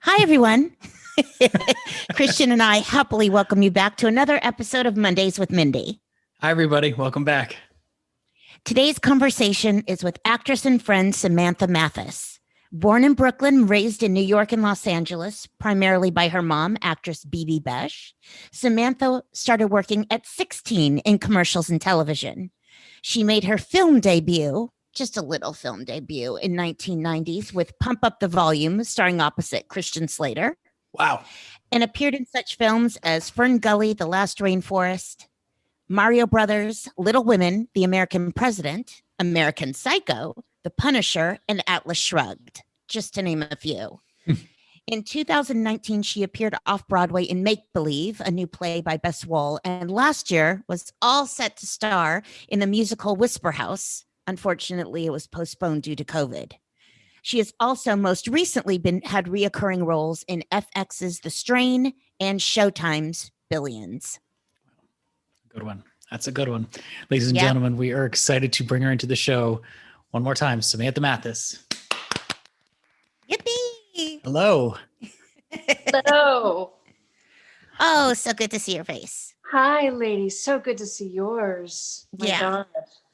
Hi, everyone. Christian and I happily welcome you back to another episode of Mondays with Mindy. Hi, everybody. Welcome back. Today's conversation is with actress and friend Samantha Mathis. Born in Brooklyn, raised in New York and Los Angeles, primarily by her mom, actress Bibi Besh, Samantha started working at 16 in commercials and television. She made her film debut, just a little film debut, in 1990s with Pump Up the Volume, starring opposite Christian Slater. Wow. And appeared in such films as Fern Gully, The Last Rainforest, Mario Brothers, Little Women, The American President, American Psycho, The Punisher, and Atlas Shrugged, just to name a few. In 2019, she appeared off-Broadway in Make Believe, a new play by Bess Wohl, and last year was all set to star in the musical Whisper House. Unfortunately, it was postponed due to COVID. She has also most recently had reoccurring roles in FX's The Strain and Showtime's Billions. Good one. That's a good one. Ladies and gentlemen, we are excited to bring her into the show one more time. Samantha Mathis. Yippee! Hello. Hello. Oh, so good to see your face. Hi, ladies. So good to see yours. My God.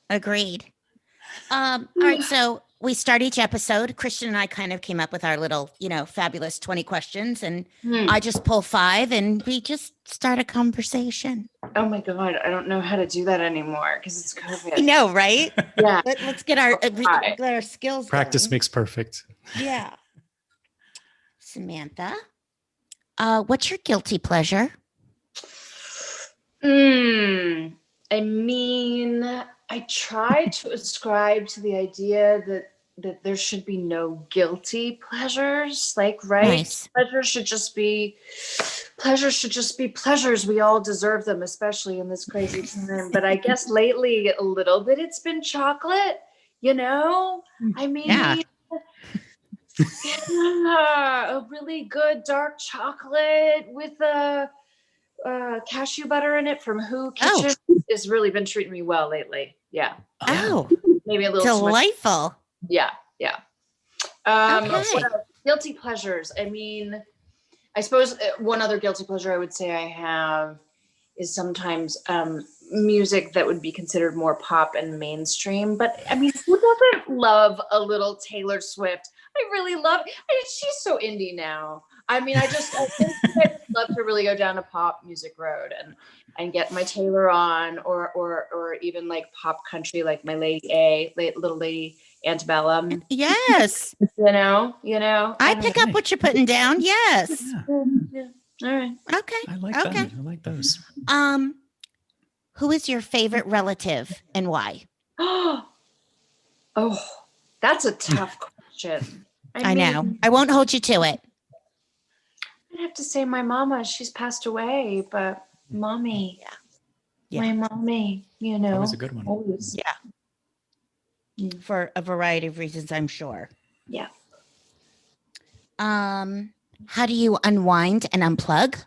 Agreed. All right, so we start each episode. Christian and I kind of came up with our little, fabulous 20 questions, and I just pull 5 and we just start a conversation. Oh my God. I don't know how to do that anymore because it's COVID. I know, right? Yeah. Let's get our skills Practice going. makes perfect. Yeah. Samantha, what's your guilty pleasure? I mean, I try to ascribe to the idea that there should be no guilty pleasures. Like, right? Nice. Pleasures should just be pleasures. We all deserve them, especially in this crazy time. But I guess lately a little bit it's been chocolate, I mean, a really good dark chocolate with a cashew butter in it from Who Kitchen has really been treating me well lately. Yeah. Oh, maybe a little delightful. Yeah. Okay. What else? Guilty pleasures. I mean, I suppose one other guilty pleasure I would say I have is sometimes music that would be considered more pop and mainstream. But I mean, who doesn't love a little Taylor Swift? I really love. She's so indie now. I mean, I think I'd love to really go down a pop music road and get my Taylor on, or even like pop country, like my Little Lady Antebellum. Yes. I pick up what you're putting down. Yes. Yeah. All right. Okay. I like that. I like those. Who is your favorite relative and why? Oh, that's a tough question. I know. I won't hold you to it. I'd have to say my mama. She's passed away, but mommy. Yeah. My mommy, That was a good one. Always. Yeah. For a variety of reasons, I'm sure. Yeah. How do you unwind and unplug?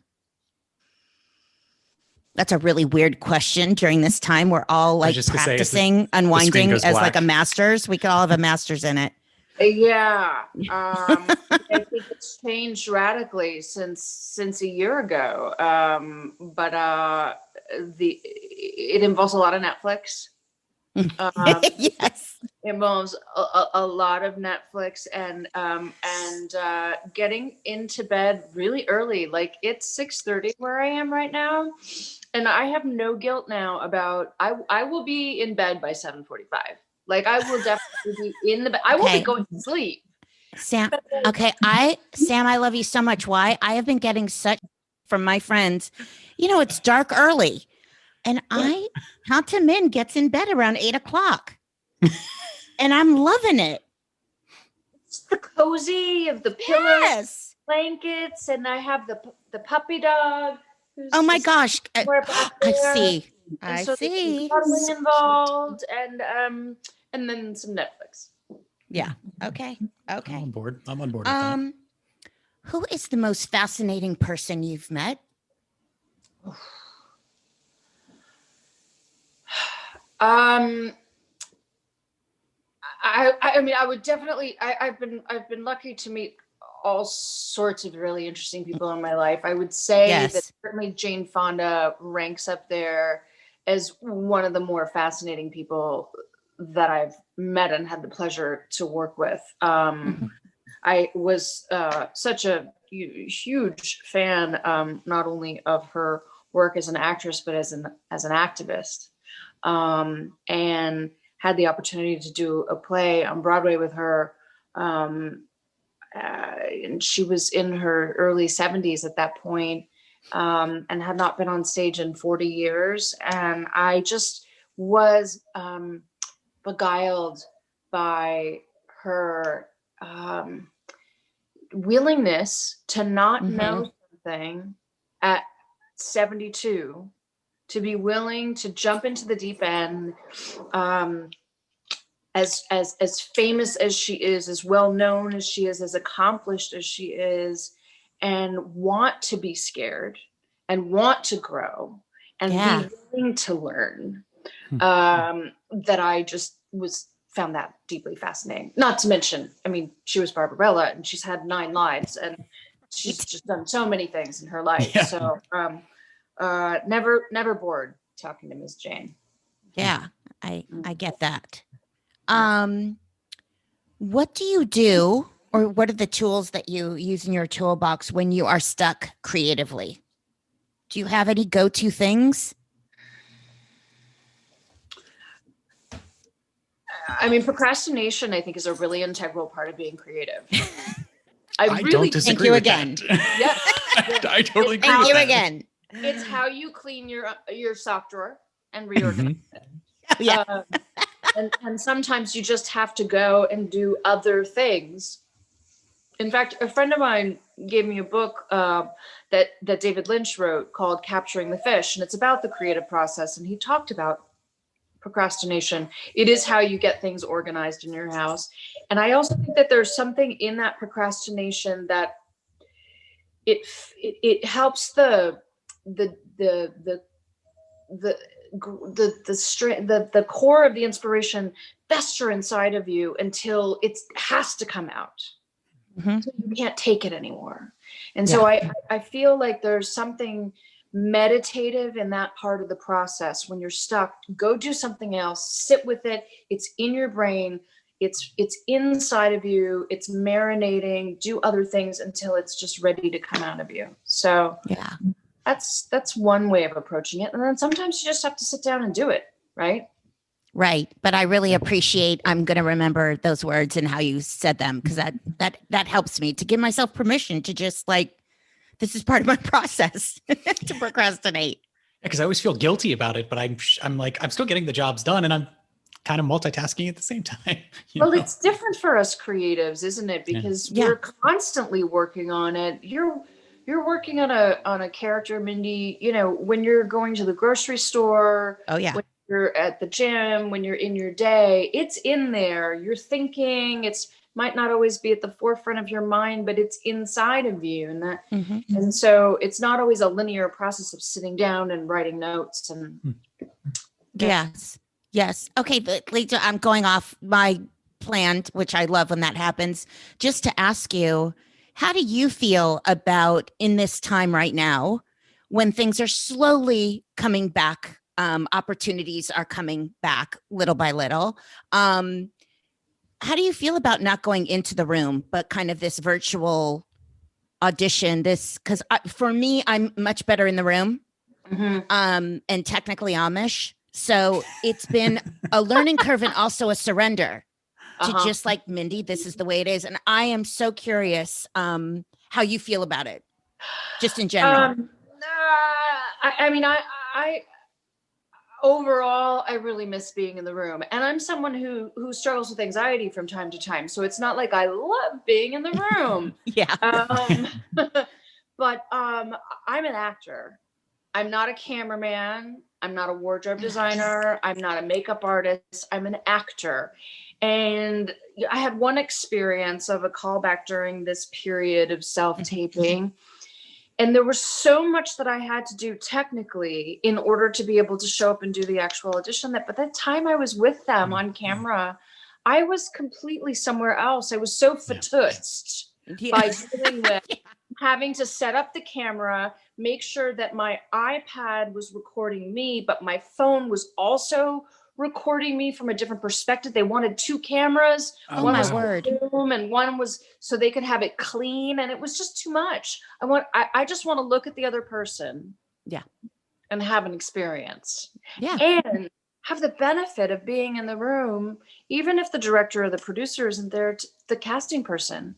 That's a really weird question during this time. We're all like practicing unwinding as black. Like a master's. We could all have a master's in it. Yeah. I think it's changed radically since a year ago. But it involves a lot of Netflix. Yes. It involves a lot of Netflix and getting into bed really early. Like it's 6:30 where I am right now. And I have no guilt now about, I will be in bed by 7:45. Like I will definitely be in the bed. I won't be going to sleep. Sam, Sam, I love you so much. Why? I have been getting such from my friends. It's dark early. And I count to Min gets in bed around 8:00. And I'm loving it. It's the cozy of the pillows, blankets, and I have the puppy dog. Oh my gosh. I see. I see. Cuddling involved and then some Netflix. Yeah. Okay. I'm on board. With that. Who is the most fascinating person you've met? I mean, I would definitely. I've been lucky to meet all sorts of really interesting people in my life. I would say Yes. that certainly Jane Fonda ranks up there as one of the more fascinating people that I've met and had the pleasure to work with. I was such a huge fan, not only of her work as an actress, but as an activist, and had the opportunity to do a play on Broadway with her. And she was in her early 70s at that point, and had not been on stage in 40 years. And I just was beguiled by her willingness to not know something at 72, to be willing to jump into the deep end, as famous as she is, as well known as she is, as accomplished as she is, and want to be scared and want to grow and be willing to learn. That I just found that deeply fascinating. Not to mention, I mean, she was Barbarella, and she's had 9 lives, and she's just done so many things in her life. Yeah. So never bored talking to Ms. Jane. Yeah, I get that. What do you do, or what are the tools that you use in your toolbox when you are stuck creatively? Do you have any go-to things? I mean, procrastination, I think, is a really integral part of being creative. I really don't disagree with again. that. Yes. I totally agree Thank with you that. again. It's how you clean your sock drawer and reorganize it. Oh, yeah. And sometimes you just have to go and do other things. In fact, a friend of mine gave me a book that David Lynch wrote called Capturing the Fish, and it's about the creative process. And he talked about procrastination. It is how you get things organized in your house. And I also think that there's something in that procrastination that it helps the core of the inspiration fester inside of you until it has to come out. So you can't take it anymore. And so I feel like there's something meditative in that part of the process. When you're stuck, go do something else, sit with it. It's in your brain. It's inside of you. It's marinating, do other things until it's just ready to come out of you. So that's one way of approaching it. And then sometimes you just have to sit down and do it. Right. Right. But I really appreciate, I'm going to remember those words and how you said them, because that helps me to give myself permission to just this is part of my process to procrastinate. Because I always feel guilty about it, but I'm still getting the jobs done, and I'm kind of multitasking at the same time. Well, it's different for us creatives, isn't it? Because we're constantly working on it. You're working on a character, Mindy, when you're going to the grocery store. Oh, yeah. When you're at the gym, when you're in your day, it's in there. You're thinking, it's might not always be at the forefront of your mind, but it's inside of you. And that, and so it's not always a linear process of sitting down and writing notes. And Yes. Okay. But Lisa, I'm going off my plan, which I love when that happens, just to ask you, how do you feel about in this time right now when things are slowly coming back? Opportunities are coming back little by little. How do you feel about not going into the room, but kind of this virtual audition? Because for me, I'm much better in the room, and technically Amish. So it's been a learning curve and also a surrender to just like, Mindy, this is the way it is. And I am so curious how you feel about it, just in general. I overall, I really miss being in the room, and I'm someone who struggles with anxiety from time to time. So it's not like I love being in the room. But I'm an actor. I'm not a cameraman. I'm not a wardrobe designer. I'm not a makeup artist. I'm an actor. And I had one experience of a callback during this period of self-taping. And there was so much that I had to do technically in order to be able to show up and do the actual audition that by the time I was with them on camera, I was completely somewhere else. I was so fatigued by dealing with having to set up the camera, make sure that my iPad was recording me, but my phone was also recording me from a different perspective. They wanted 2 cameras. Oh, one my was word. Zoom and one was so they could have it clean. And it was just too much. I just want to look at the other person. Yeah. And have an experience. Yeah. And have the benefit of being in the room, even if the director or the producer isn't there, the casting person,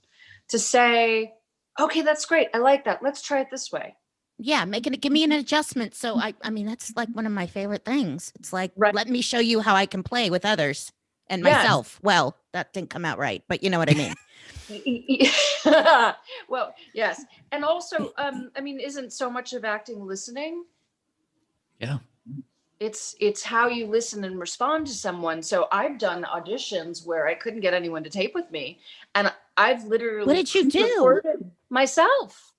to say, okay, that's great. I like that. Let's try it this way. Yeah, give me an adjustment. So I mean, that's like one of my favorite things. It's like, let me show you how I can play with others and myself. Well, that didn't come out right, but you know what I mean. Well, yes. And also, I mean, isn't so much of acting listening? Yeah. It's how you listen and respond to someone. So I've done auditions where I couldn't get anyone to tape with me, and I've literally What did you do? Myself.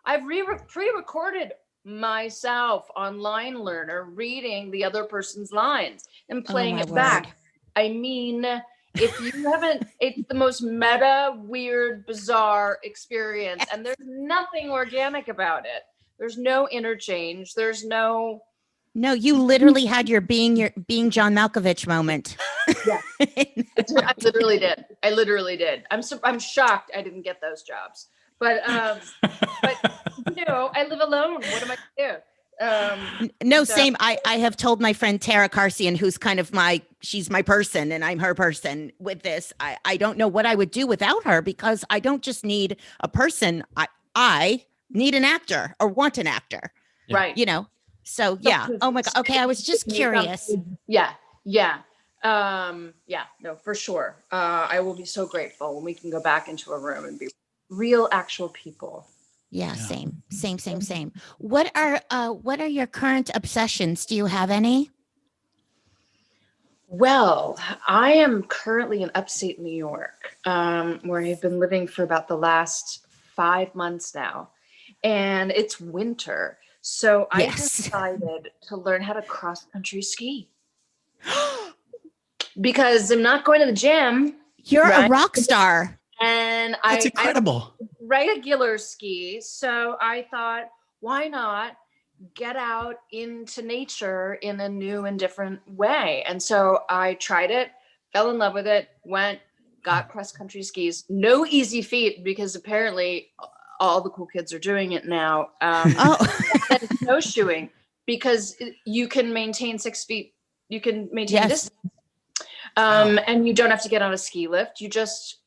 I've pre-recorded myself on Line Learner reading the other person's lines and playing it back. I mean, if you haven't, it's the most meta, weird, bizarre experience, and there's nothing organic about it. There's no interchange. There's no. No, you literally had your being John Malkovich moment. Yeah, I literally did. I'm shocked I didn't get those jobs, but you know, I live alone. What am I gonna do? Same. I have told my friend Tara Carsian, who's kind of she's my person and I'm her person with this. I don't know what I would do without her, because I don't just need a person. I need an actor or want an actor. Right. You know? So yeah. Oh my God. Okay. I was just curious. Yeah. No, for sure. I will be so grateful when we can go back into a room and be real, actual people. Yeah. Same. What are your current obsessions? Do you have any? Well, I am currently in upstate New York, where I've been living for about the last 5 months now, and it's winter. So I decided to learn how to cross-country ski because I'm not going to the gym. You're a rock star. And that's incredible. I regular ski. So I thought, why not get out into nature in a new and different way? And so I tried it, fell in love with it, got cross-country skis. No easy feat, because apparently all the cool kids are doing it now. And snowshoeing, because you can maintain 6 feet. You can maintain distance. And you don't have to get on a ski lift. You just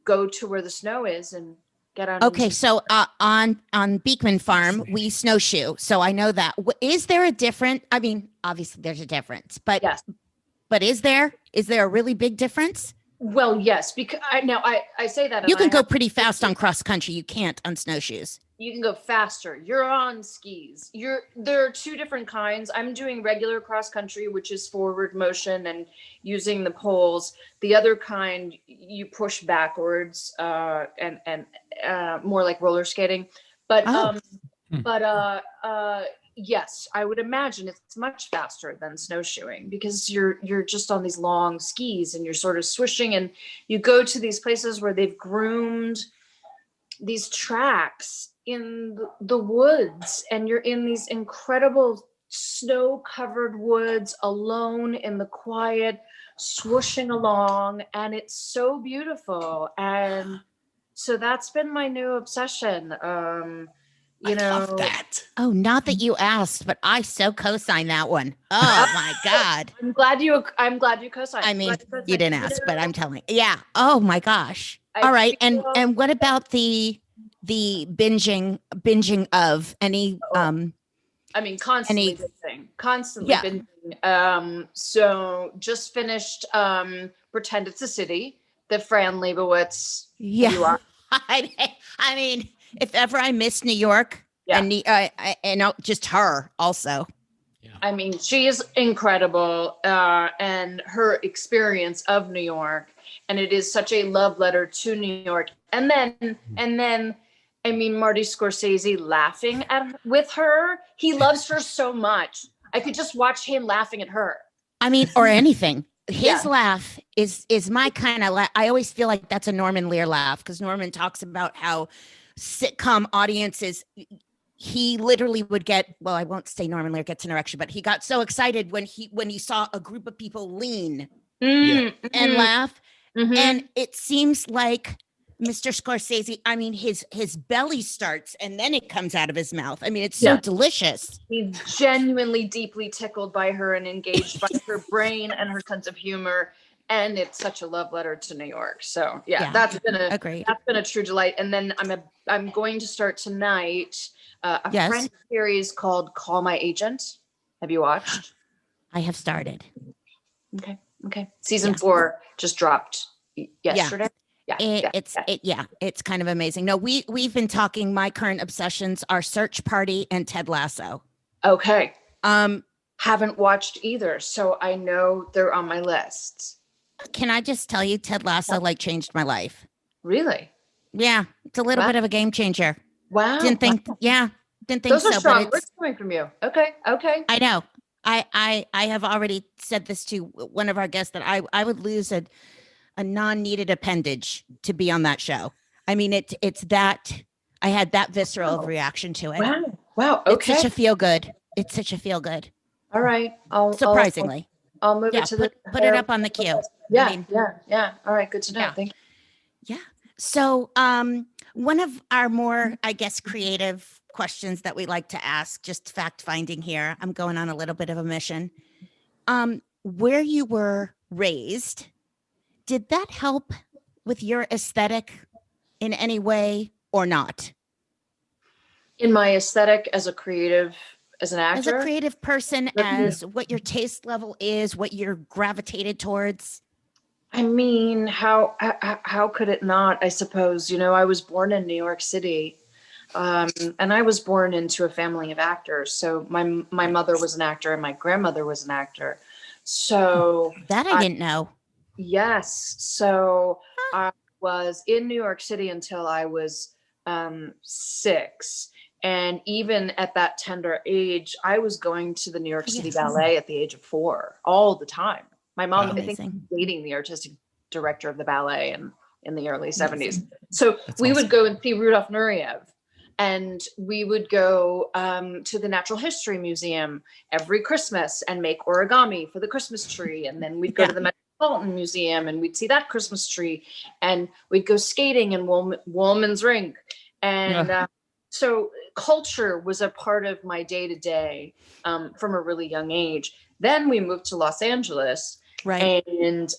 go to where the snow is and get on. Okay, so on Beekman Farm, we snowshoe. So I know that. Is there a difference? I mean, obviously there's a difference, but but is there a really big difference? Well, yes, because I say that you can go pretty fast on cross country. You can't on snowshoes. You can go faster. You're on skis. There are 2 different kinds. I'm doing regular cross country, which is forward motion and using the poles. The other kind, you push backwards and more like roller skating. But yes, I would imagine it's much faster than snowshoeing, because you're just on these long skis and you're sort of swishing, and you go to these places where they've groomed these tracks in the woods, and you're in these incredible snow-covered woods alone in the quiet, swooshing along, and it's so beautiful. And so that's been my new obsession. I love that. Oh, not that you asked, but I so co-signed that one. Oh my God. I'm glad you co-signed. I mean, you didn't ask, but I'm telling. Yeah. Oh my gosh. All right. And what about the binging of any I mean, constantly binging. So just finished Pretend It's a City, the Fran Lebowitz. You are. I mean, if ever I miss New York, and just her also. Yeah. I mean, she is incredible, and her experience of New York, and it is such a love letter to New York. And then, I mean, Marty Scorsese laughing with her. He loves her so much. I could just watch him laughing at her. I mean, or anything. his laugh is my kind of laugh. I always feel like that's a Norman Lear laugh, because Norman talks about how sitcom audiences, he literally would get, well, I won't say Norman Lear gets an erection, but he got so excited when he saw a group of people lean and laugh. And it seems like Mr. Scorsese, I mean, his belly starts and then it comes out of his mouth. I mean, it's so delicious. He's genuinely deeply tickled by her and engaged by her brain and her sense of humor. And it's such a love letter to New York. So that's been a true delight. And then I'm going to start tonight a French series called Call My Agent. Have you watched? I have started. Okay. Season 4 just dropped yesterday. It's kind of amazing. No, we've been talking. My current obsessions are Search Party and Ted Lasso. Okay. Haven't watched either, so I know they're on my list. Can I just tell you, Ted Lasso changed my life. Really? Yeah, it's a little bit of a game changer. Wow. Didn't think Those so. Are strong words coming from you. Okay. I know. I have already said this to one of our guests that I would lose a non-needed appendage to be on that show. I mean, it's that I had that visceral reaction to it. Wow. Okay. It's such a feel good. All right. Surprisingly. I'll move it to put it up on the queue. Yeah. All right. Good to know. Yeah. Thank you. Yeah. So, one of our more, I guess, creative questions that we like to ask, just fact finding here. I'm going on a little bit of a mission. Where you were raised, did that help with your aesthetic in any way or not? In my aesthetic as a creative, as an actor? As a creative person, as what your taste level is, what you're gravitated towards? I mean, how could it not? I suppose, I was born in New York City, and I was born into a family of actors. So my mother was an actor and my grandmother was an actor. So that I didn't know. Yes. So I was in New York City until I was 6. And even at that tender age, I was going to the New York City Ballet at the age of 4 all the time. My mom, I think, was dating the artistic director of the ballet in the early 70s. So we would go and see Rudolf Nureyev. And we would go to the Natural History Museum every Christmas and make origami for the Christmas tree. And then we'd go to the Metropolitan Museum and we'd see that Christmas tree. And we'd go skating in Woolman's Rink. And so culture was a part of my day-to-day from a really young age. Then we moved to Los Angeles. Right. And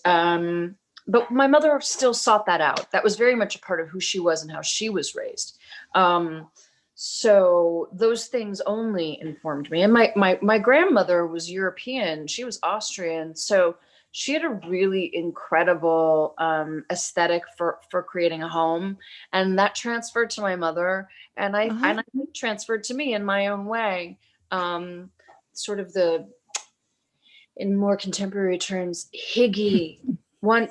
but my mother still sought that out. That was very much a part of who she was and how she was raised. So those things only informed me. And my grandmother was European. She was Austrian. So she had a really incredible aesthetic for creating a home. And that transferred to my mother. And I think transferred to me in my own way. Sort of in more contemporary terms, higgy,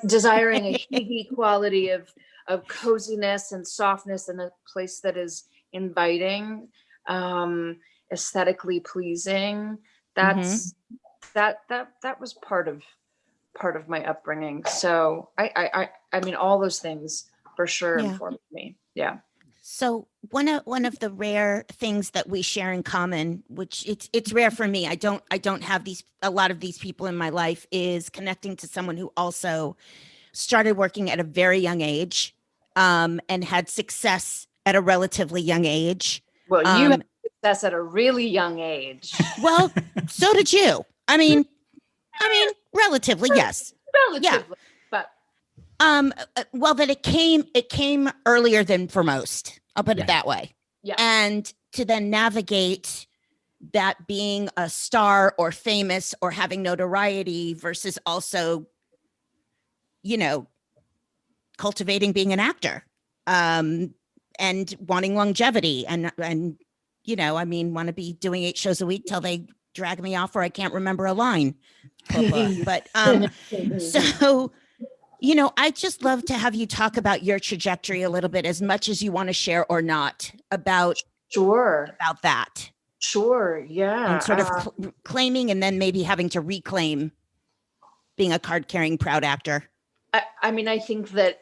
desiring a higgy quality of coziness and softness in a place that is inviting, aesthetically pleasing. That was part of my upbringing. So I mean, all those things for sure informed me. Yeah. So one of the rare things that we share in common, which it's rare for me, I don't have a lot of these people in my life, is connecting to someone who also started working at a very young age, and had success at a relatively young age. Well, you had success at a really young age. Well, so did you. I mean, relatively, yes. Relatively, but well, that it came earlier than for most. I'll put it that way. Yeah. And to then navigate that being a star or famous or having notoriety versus also, cultivating being an actor, and wanting longevity and want to be doing 8 shows a week till they drag me off or I can't remember a line. But so, I'd just love to have you talk about your trajectory a little bit, as much as you want to share or not, about that. Sure. Yeah. And sort of claiming and then maybe having to reclaim being a card-carrying, proud actor? I mean, I think that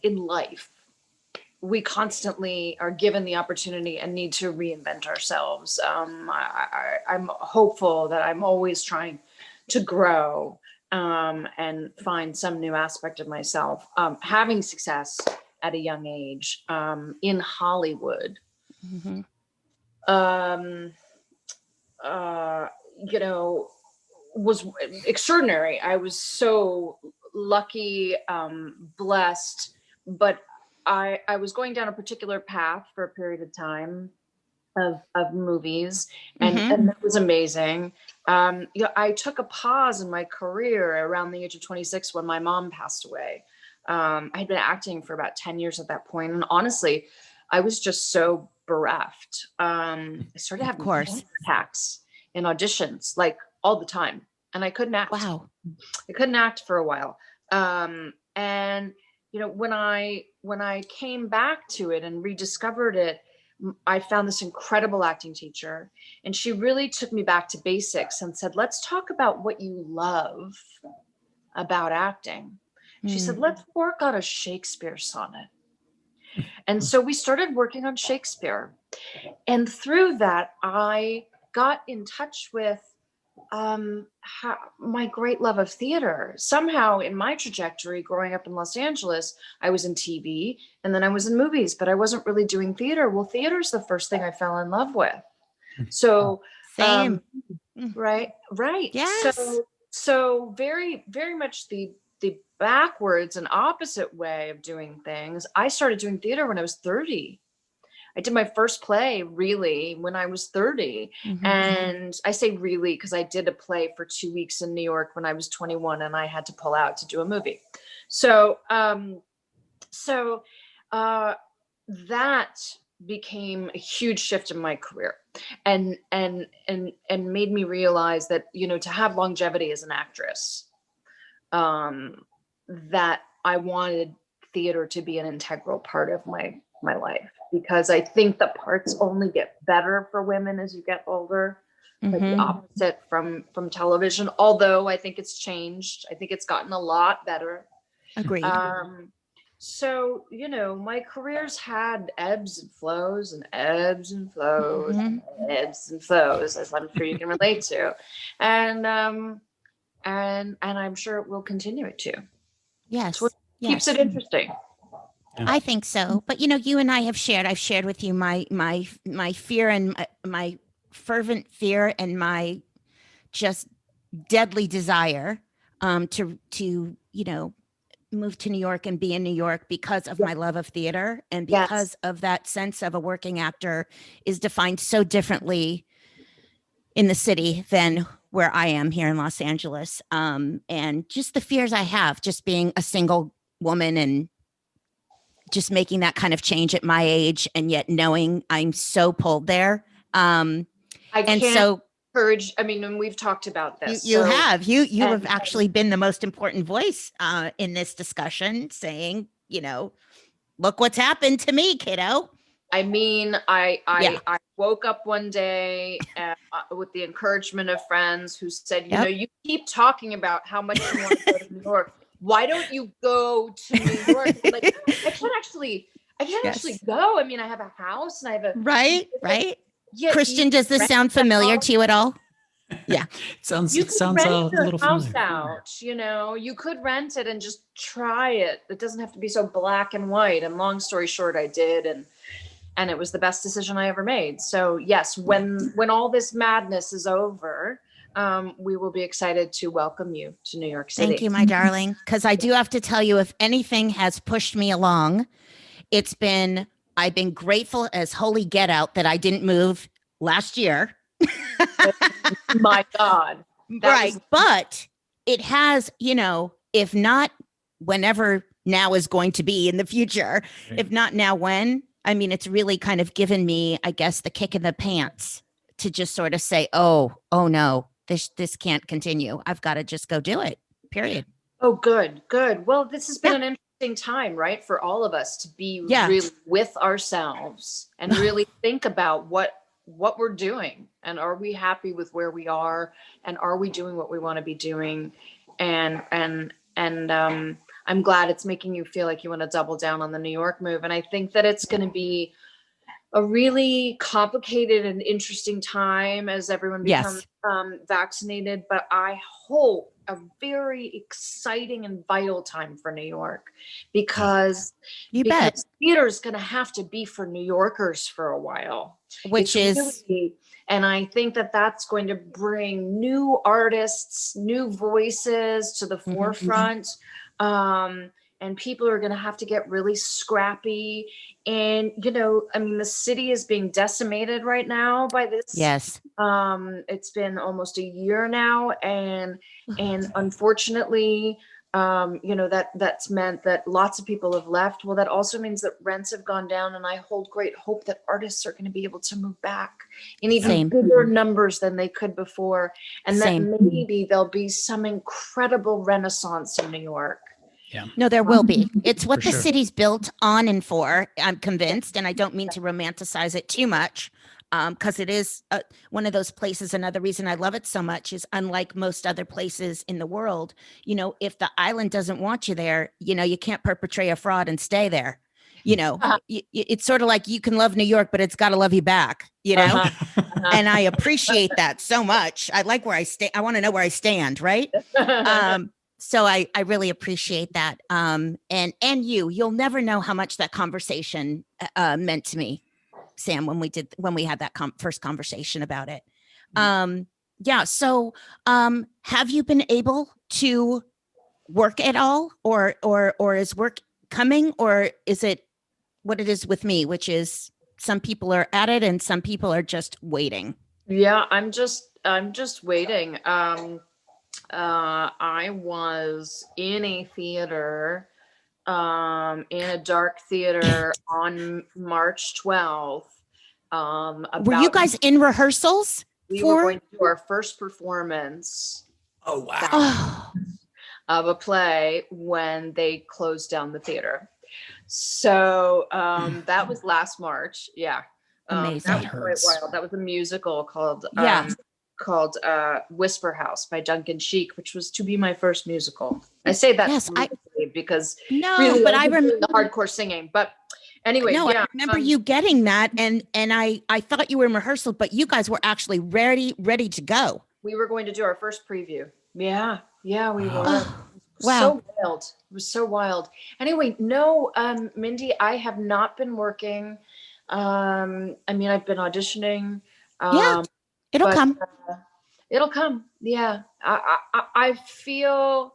in life, we constantly are given the opportunity and need to reinvent ourselves. I'm hopeful that I'm always trying to grow and find some new aspect of myself. Having success at a young age in Hollywood, Mm-hmm. You know, was extraordinary. I was so lucky, blessed, but I was going down a particular path for a period of time of movies, and Mm-hmm. and that was amazing. I took a pause in my career around the age of 26 when my mom passed away. I had been acting for about 10 years at that point, and honestly, I was just so bereft. I started having panic attacks in auditions, like all the time, and I couldn't act. Wow. I couldn't act for a while. And when I came back to it and rediscovered it, I found this incredible acting teacher, and she really took me back to basics and said, let's talk about what you love about acting. She said, let's work on a Shakespeare sonnet. And so we started working on Shakespeare. And through that, I got in touch with my great love of theater. Somehow in my trajectory growing up in Los Angeles, I was in TV and then I was in movies, but I wasn't really doing theater. Well, theater is the first thing I fell in love with. So, Same. Right. Yes. So very, very much the backwards and opposite way of doing things. I started doing theater when I was 30. I did my first play really when I was 30. Mm-hmm. And I say really because I did a play for 2 weeks in New York when I was 21 and I had to pull out to do a movie. So that became a huge shift in my career and made me realize that, to have longevity as an actress, that I wanted theater to be an integral part of my life, because I think the parts only get better for women as you get older, like the opposite from television. Although I think it's changed. I think it's gotten a lot better. Agreed. So, my career's had ebbs and flows and ebbs and flows and ebbs and flows, as I'm sure you can relate to. And I'm sure it will continue it to. Yes. So it keeps it interesting. I think so. But you and I have shared, I've shared with you my fear and my fervent fear and my just deadly desire to move to New York and be in New York because of my love of theater, and because of that sense of a working actor is defined so differently in the city than where I am here in Los Angeles. And just the fears I have, just being a single woman and just making that kind of change at my age, and yet knowing I'm so pulled there. And we've talked about this. You have actually been the most important voice in this discussion, saying, look what's happened to me, kiddo. I mean, I woke up one day with the encouragement of friends who said, you keep talking about how much you want to go to New York. Why don't you go to New York? Like, I can't actually go. I mean, I have a house and I have a right. Yeah, Christian, does this sound familiar to you at all? Yeah, it sounds a little house familiar. Out. You could rent it and just try it. It doesn't have to be so black and white. And long story short, I did, and it was the best decision I ever made. So yes, when all this madness is over, we will be excited to welcome you to New York City. Thank you, my darling. Because I do have to tell you, if anything has pushed me along, I've been grateful as holy get out that I didn't move last year. My God. Right. But it has, if not whenever now is going to be in the future, right. If not now, when? I mean, it's really kind of given me, I guess, the kick in the pants to just sort of say, oh no, this can't continue. I've got to just go do it, period. Oh, good. Well, this has been an interesting time, right? For all of us to be really with ourselves and really think about what what we're doing, and are we happy with where we are, and are we doing what we want to be doing, and I'm glad it's making you feel like you want to double down on the New York move. And I think that it's going to be a really complicated and interesting time as everyone becomes vaccinated, but I hope a very exciting and vital time for New York, because theater is going to have to be for New Yorkers for a while, and I think that that's going to bring new artists, new voices to the forefront. And people are going to have to get really scrappy. And, I mean, the city is being decimated right now by this. Yes. It's been almost a year now. And unfortunately, that's meant that lots of people have left. Well, that also means that rents have gone down. And I hold great hope that artists are going to be able to move back in even bigger numbers than they could before. And that maybe there'll be some incredible renaissance in New York. Yeah. No, there will be. It's what the city's built on and for, I'm convinced. And I don't mean to romanticize it too much, because it is one of those places. Another reason I love it so much is, unlike most other places in the world, if the island doesn't want you there, you can't perpetrate a fraud and stay there. It's sort of like, you can love New York, but it's got to love you back, And I appreciate that so much. I like where I stay. I want to know where I stand. Right. So I really appreciate that. And you'll never know how much that conversation meant to me, Sam, when we had that first conversation about it. So have you been able to work at all, or is work coming, or is it what it is with me, which is some people are at it and some people are just waiting? Yeah, I'm just waiting. I was in a theater, in a dark theater on March 12th. Were you guys in rehearsals? We were going to do our first performance. Oh, wow. Of a play when they closed down the theater. So that was last March. Yeah. Amazing. That was quite wild. That was a musical called Whisper House by Duncan Sheik, which was to be my first musical. I say that because but I remember the hardcore singing. But anyway, I remember you getting that, and I thought you were in rehearsal, but you guys were actually ready to go. We were going to do our first preview. Yeah, we were. Wow. So wild. It was so wild. Anyway, no, Mindy, I have not been working. I've been auditioning. It'll come. It'll come. Yeah. I feel,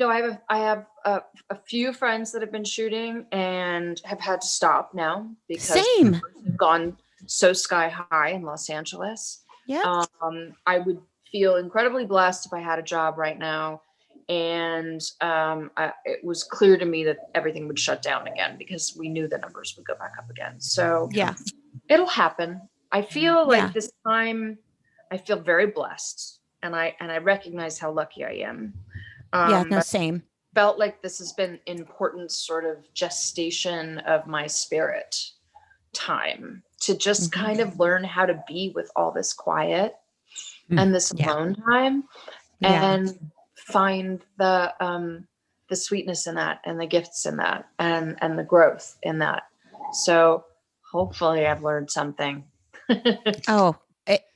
I have a few friends that have been shooting and have had to stop now because they've gone so sky high in Los Angeles. Yeah. I would feel incredibly blessed if I had a job right now. And it was clear to me that everything would shut down again because we knew the numbers would go back up again. So it'll happen. I feel like this time I feel very blessed, and I recognize how lucky I am. Same. Felt like this has been important sort of gestation of my spirit time to just kind of learn how to be with all this quiet and this alone time, and find the sweetness in that, and the gifts in that, and the growth in that. So hopefully I've learned something.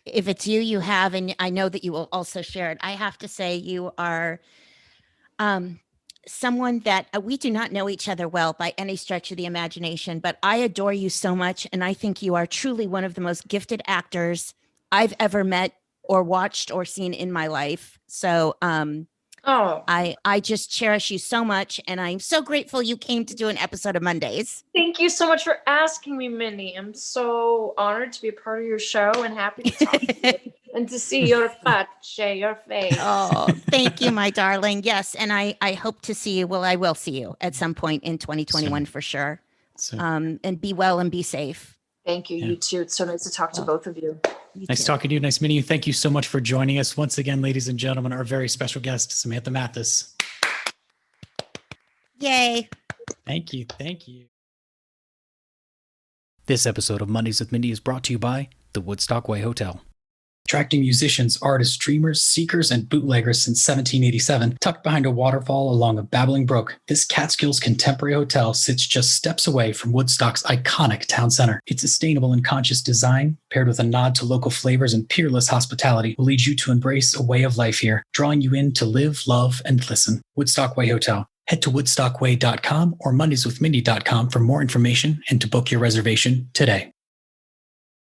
If it's you have, and I know that you will also share it. I have to say, you are someone that we do not know each other well by any stretch of the imagination, but I adore you so much. And I think you are truly one of the most gifted actors I've ever met or watched or seen in my life. So I just cherish you so much, and I'm so grateful you came to do an episode of Mondays. Thank you so much for asking me, Mindy. I'm so honored to be a part of your show and happy to talk to you and to see your face. Oh, thank you, my darling. Yes, and I hope to see you. Well, I will see you at some point in 2021 for sure. And be well and be safe. Thank you. You too. It's so nice to talk to both of you. Nice talking to you. Nice meeting you. Thank you so much for joining us once again, ladies and gentlemen, our very special guest, Samantha Mathis. Yay. Thank you. This episode of Mondays with Mindy is brought to you by the Woodstock Way Hotel. Attracting musicians, artists, dreamers, seekers, and bootleggers since 1787, tucked behind a waterfall along a babbling brook, this Catskills contemporary hotel sits just steps away from Woodstock's iconic town center. Its sustainable and conscious design, paired with a nod to local flavors and peerless hospitality, will lead you to embrace a way of life here, drawing you in to live, love, and listen. Woodstock Way Hotel. Head to woodstockway.com or mondayswithmindy.com for more information and to book your reservation today.